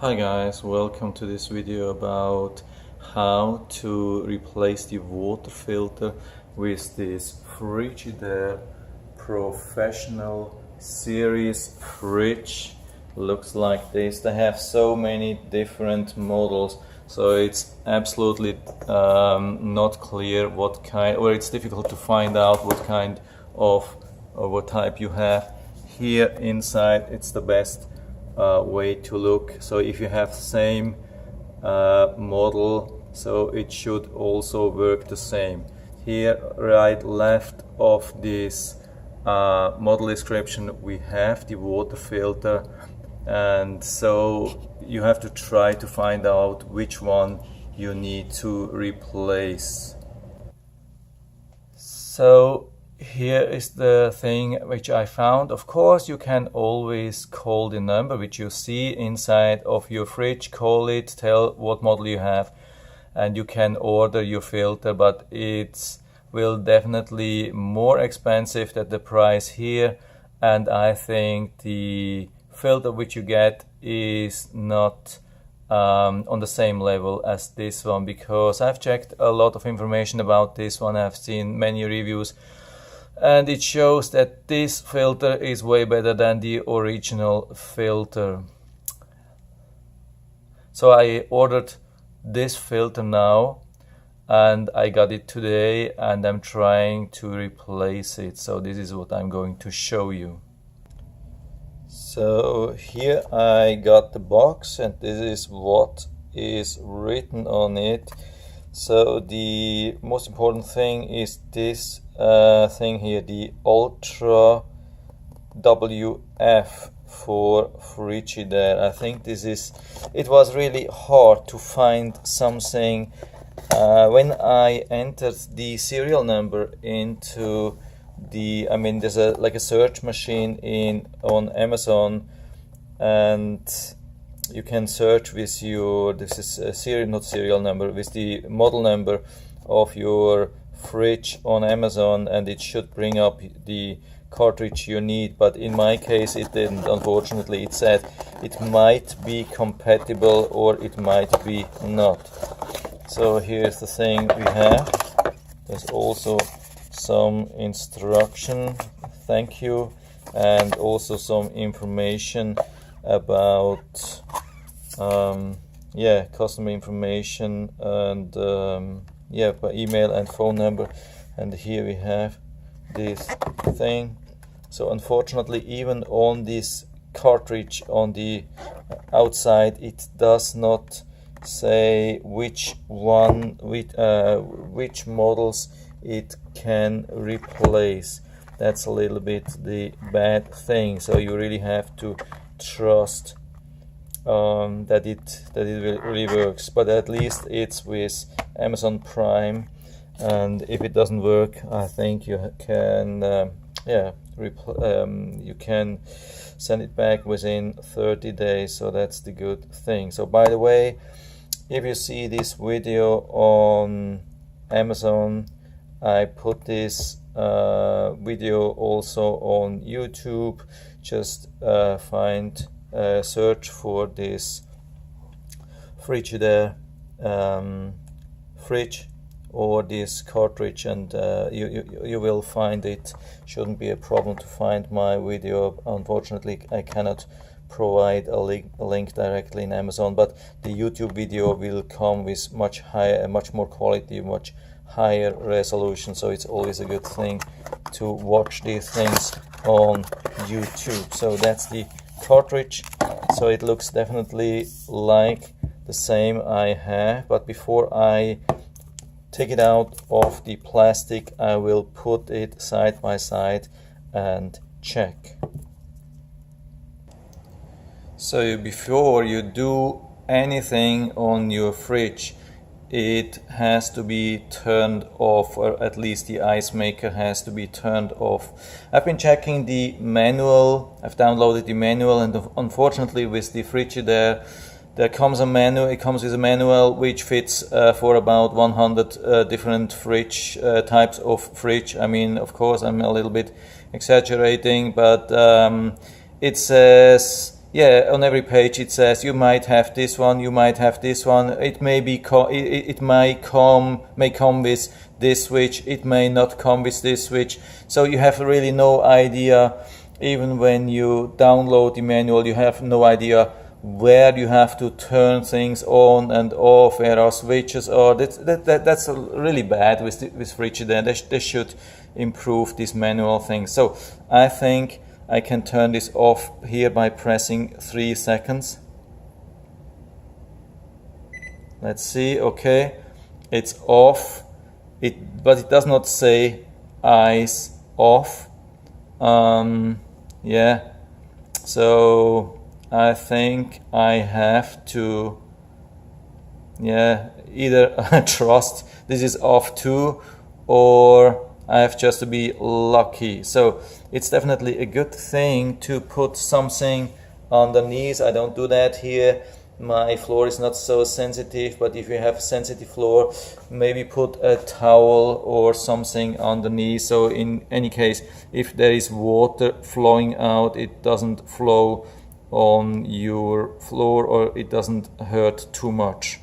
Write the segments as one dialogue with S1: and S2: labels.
S1: Hi guys, welcome to this video about how to replace the water filter with this Frigidaire Professional Series fridge. Looks like this. They have so many different models, so it's absolutely not clear what kind, or it's difficult to find out what kind of or what type you have. Here inside it's the best way to look. So if you have the same model, so it should also work the same. Here right left of this model description we have the water filter, and so you have to try to find out which one you need to replace. So here is the thing which I found. Of course, you can always call the number which you see inside of your fridge, call it, tell what model you have, and you can order your filter, but it will definitely more expensive than the price here, and I think the filter which you get is not on the same level as this one, because I've checked a lot of information about this one. I've seen many reviews, and it shows that this filter is way better than the original filter. So I ordered this filter now, and I got it today, and I'm trying to replace it. So this is what I'm going to show you. So here I got the box, and this is what is written on it. So the most important thing is this thing here, the ULTRAWF for Frigidaire. I think this is, it was really hard to find something. When I entered the serial number into the, there's like a search machine on Amazon, and you can search with your, this is a serial number, with the model number of your fridge on Amazon, and it should bring up the cartridge you need. But in my case it didn't, unfortunately. It said it might be compatible or it might be not. So here's the thing we have. There's also some instruction, thank you, and also some information about customer information, and by email and phone number. And here we have this thing. So unfortunately, even on this cartridge on the outside, it does not say which models it can replace. That's a little bit the bad thing. So you really have to trust that it really works. But at least it's with Amazon Prime, and if it doesn't work, I think you can you can send it back within 30 days. So that's the good thing. So by the way, if you see this video on Amazon, I put this video also on YouTube. Just search for this Frigidaire fridge or this cartridge, and you will find it. Shouldn't be a problem to find my video. Unfortunately, I cannot provide a link directly in Amazon, but the YouTube video will come with much more quality, much higher resolution. So it's always a good thing to watch these things on YouTube. So that's the cartridge. So it looks definitely like the same I have, but before I take it out of the plastic, I will put it side by side and check. So before you do anything on your fridge, it has to be turned off, or at least the ice maker has to be turned off. I've been checking the manual. I've downloaded the manual, and unfortunately with the Frigidaire there comes a manual. It comes with a manual which fits for about 100 different fridge types of fridge. Of course I'm a little bit exaggerating, but it says yeah, on every page it says you might have this one, you might have this one. It may be it may come with this switch, it may not come with this switch. So you have really no idea. Even when you download the manual, you have no idea where you have to turn things on and off, where are switches, or that's really bad with Frigidaire. They should improve these manual things. So I think I can turn this off here by pressing 3 seconds. Let's see, okay, it's off, but it does not say eyes off. Yeah, so I think I have to, yeah, either trust this is off too, or I have just to be lucky. So it's definitely a good thing to put something underneath. I don't do that here. My floor is not so sensitive, but if you have a sensitive floor, maybe put a towel or something underneath. So in any case, if there is water flowing out, it doesn't flow on your floor or it doesn't hurt too much.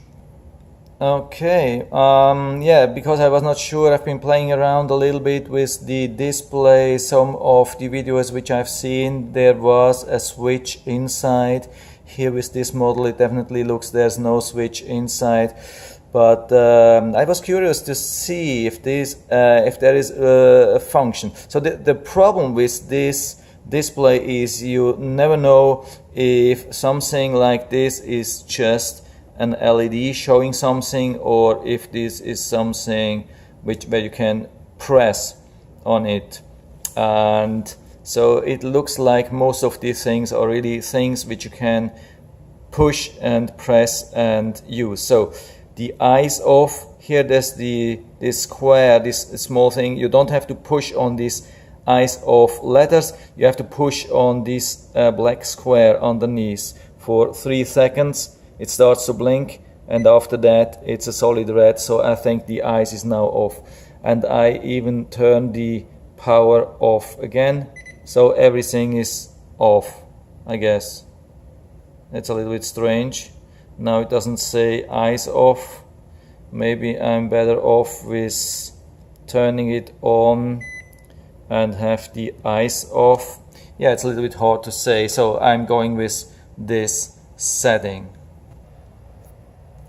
S1: Okay, yeah, because I was not sure, I've been playing around a little bit with the display. Some of the videos which I've seen, there was a switch inside. Here with this model, it definitely looks there's no switch inside. But I was curious to see if there is a function. So the problem with this display is you never know if something like this is just an LED showing something, or if this is something where you can press on it. And so it looks like most of these things are really things which you can push and press and use. So the eyes off, here there's this square, this small thing. You don't have to push on this eyes off letters, you have to push on this black square underneath for 3 seconds. It starts to blink, and after that it's a solid red. So I think the eyes is now off, and I even turn the power off again, so everything is off. I guess it's a little bit strange. Now it doesn't say eyes off. Maybe I'm better off with turning it on and have the eyes off. Yeah, it's a little bit hard to say, so I'm going with this setting.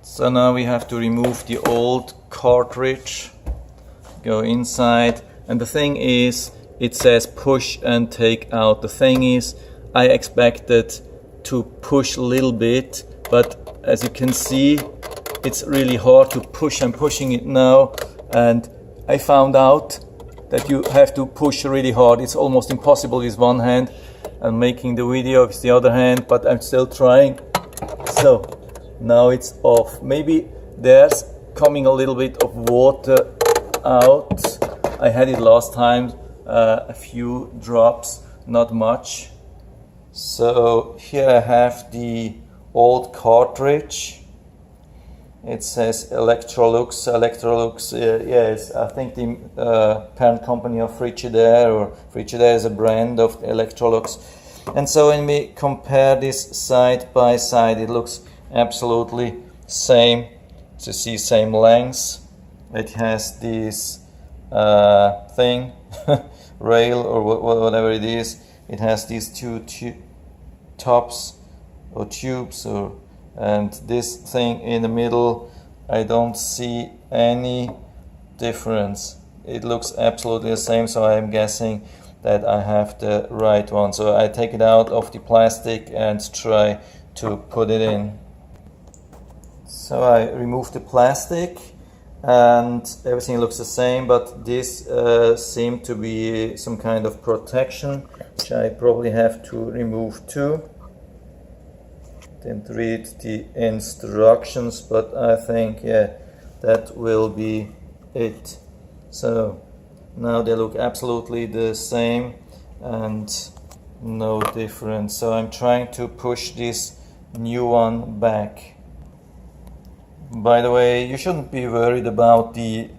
S1: So now we have to remove the old cartridge, go inside, and the thing is, it says push and take out. The thing is, I expected to push a little bit, but as you can see, it's really hard to push. I'm pushing it now, and I found out that you have to push really hard. It's almost impossible with one hand. I'm making the video with the other hand, but I'm still trying. So now it's off. Maybe there's coming a little bit of water out. I had it last time, a few drops, not much. So here I have the old cartridge. It says Electrolux. Yes, I think the parent company of Frigidaire, or Frigidaire is a brand of Electrolux. And so when we compare this side by side, it looks absolutely same. To see same length. It has this thing, rail or whatever it is. It has these two tops or tubes, and this thing in the middle. I don't see any difference. It looks absolutely the same, so I'm guessing that I have the right one. So I take it out of the plastic and try to put it in. So I remove the plastic and everything looks the same, but this seemed to be some kind of protection, which I probably have to remove too. Didn't read the instructions, but I think, yeah, that will be it. So now they look absolutely the same and no difference. So I'm trying to push this new one back. By the way, you shouldn't be worried about the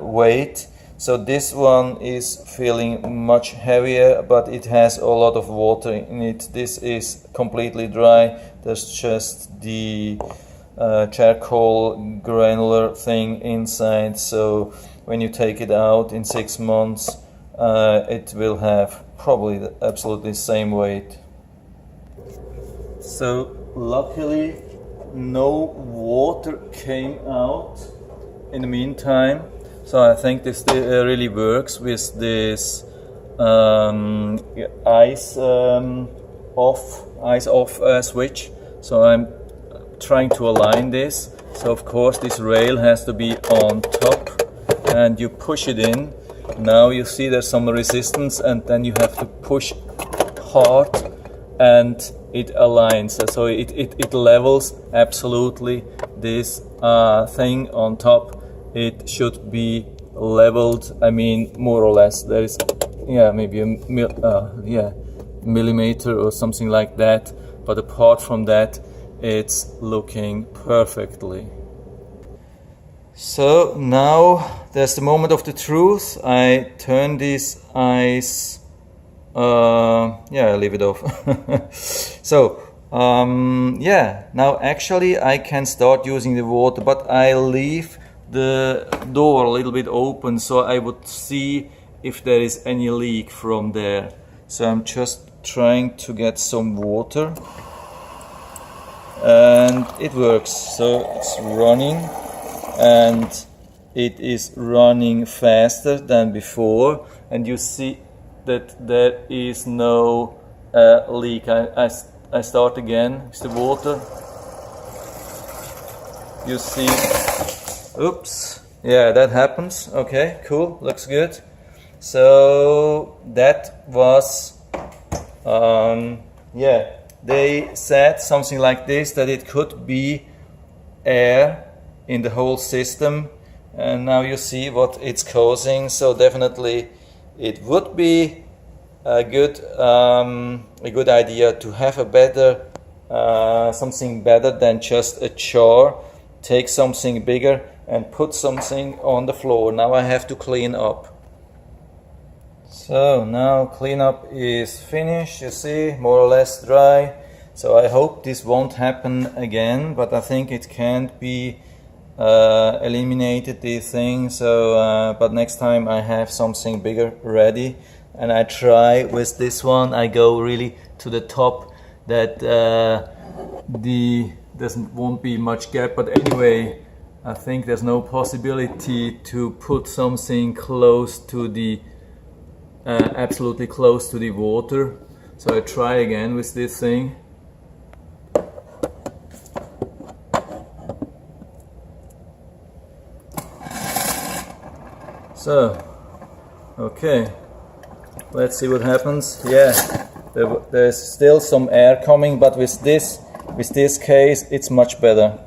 S1: weight. So this one is feeling much heavier, but it has a lot of water in it. This is completely dry. There's just the charcoal granular thing inside. So when you take it out in 6 months, it will have probably the absolutely same weight. So luckily no water came out in the meantime. So I think this really works with this ice off switch. So I'm trying to align this. So of course this rail has to be on top, and you push it in. Now you see there's some resistance, and then you have to push hard and it aligns. So it levels absolutely this thing on top. It should be leveled, I mean, more or less. There is, yeah, maybe a millimeter or something like that. But apart from that, it's looking perfectly. So now there's the moment of the truth. I turn this ice, I leave it off. So, now actually I can start using the water, but I leave the door a little bit open so I would see if there is any leak from there. So I'm just trying to get some water, and it works. So it's running, and it is running faster than before, and you see that there is no leak. I start again with the water. You see, oops, yeah, that happens. Okay, cool, looks good. So that was, they said something like this, that it could be air in the whole system, and now you see what it's causing. So definitely it would be a good idea to have a better something better than just a jar. Take something bigger and put something on the floor. Now I have to clean up. So now cleanup is finished, you see, more or less dry. So I hope this won't happen again, but I think it can't be eliminated, this thing. So but next time I have something bigger ready, and I try with this one. I go really to the top, that won't be much gap, but anyway I think there's no possibility to put something close to the absolutely close to the water. So I try again with this thing. So okay, let's see what happens. Yeah, there's still some air coming, but with this case it's much better.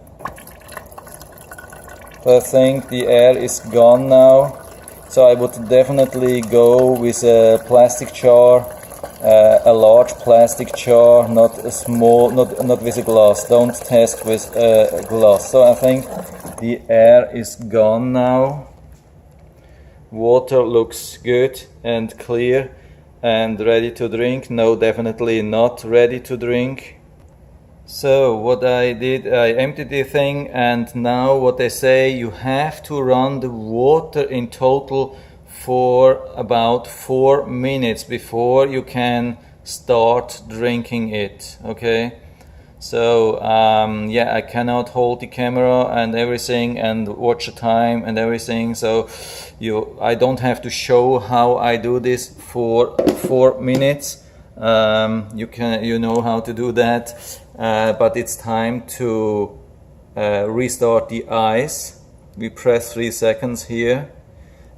S1: So I think the air is gone now. So I would definitely go with a plastic jar, a large plastic jar, not a small, not with a glass. Don't test with a glass. So I think the air is gone now. Water looks good and clear and ready to drink. No, definitely not ready to drink. So what I did, I emptied the thing, and now what they say, you have to run the water in total for about 4 minutes before you can start drinking it. Okay, so I cannot hold the camera and everything and watch the time and everything, so I don't have to show how I do this for 4 minutes. You know how to do that. But it's time to restart the ice. We press 3 seconds here,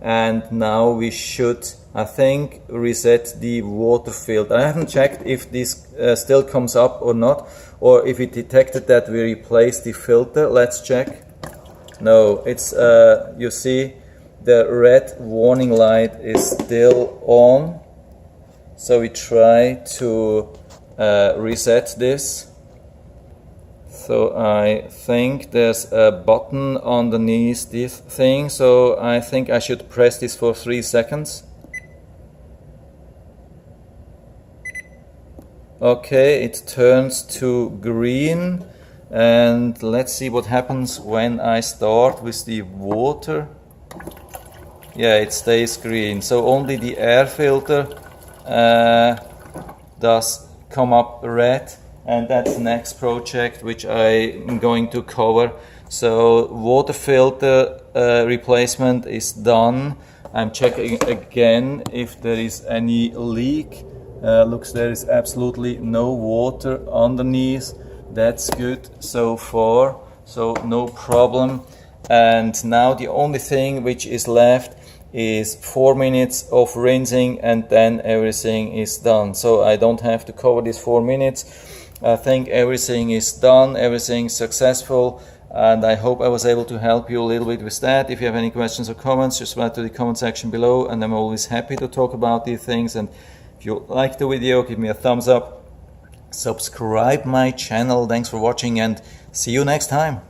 S1: and now we should, I think, reset the water filter. I haven't checked if this still comes up or not, or if it detected that we replaced the filter. Let's check. No, it's you see the red warning light is still on, so we try to reset this. So I think there's a button underneath this thing, so I think I should press this for 3 seconds. Okay, it turns to green, and let's see what happens when I start with the water. Yeah, it stays green, so only the air filter does come up red, and that's the next project which I'm going to cover. So water filter replacement is done. I'm checking again if there is any leak. Looks there is absolutely no water underneath. That's good so far, so no problem. And now the only thing which is left is 4 minutes of rinsing, and then everything is done. So I don't have to cover these 4 minutes. I think everything is done, everything successful, and I hope I was able to help you a little bit with that. If you have any questions or comments, just write to the comment section below, and I'm always happy to talk about these things. And if you like the video, give me a thumbs up, subscribe my channel. Thanks for watching, and see you next time.